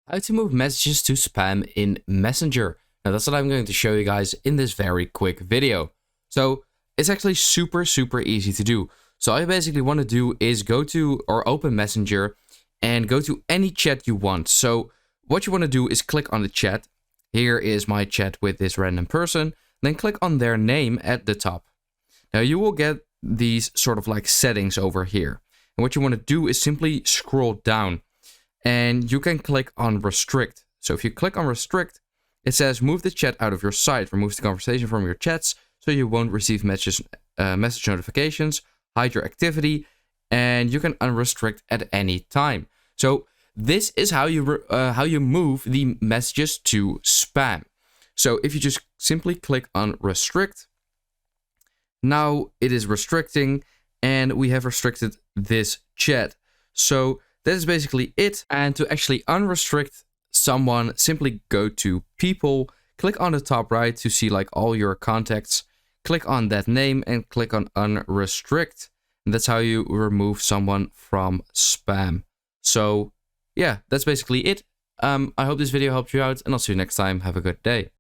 How to move messages to spam in Messenger. Now that's what I'm going to show you guys in this very quick video. So it's actually super easy to do. So all you basically want to do is go to or open Messenger and go to any chat you want. So what you want to do is click on the chat. Here is my chat with this random person. Then click on their name at the top. Now you will get these sort of like settings over here. And what you want to do is simply scroll down. And you can click on restrict. So if you click on restrict, it says move the chat out of your site, remove the conversation from your chats so you won't receive message notifications, hide your activity, and you can unrestrict at any time. So this is how you move the messages to spam. So if you just simply click on restrict, now it is restricting and we have restricted this chat. So that is basically it. And to actually unrestrict someone, simply go to people, click on the top right to see like all your contacts, click on that name and click on unrestrict. And that's how you remove someone from spam. So yeah, that's basically it. I hope this video helped you out and I'll see you next time. Have a good day.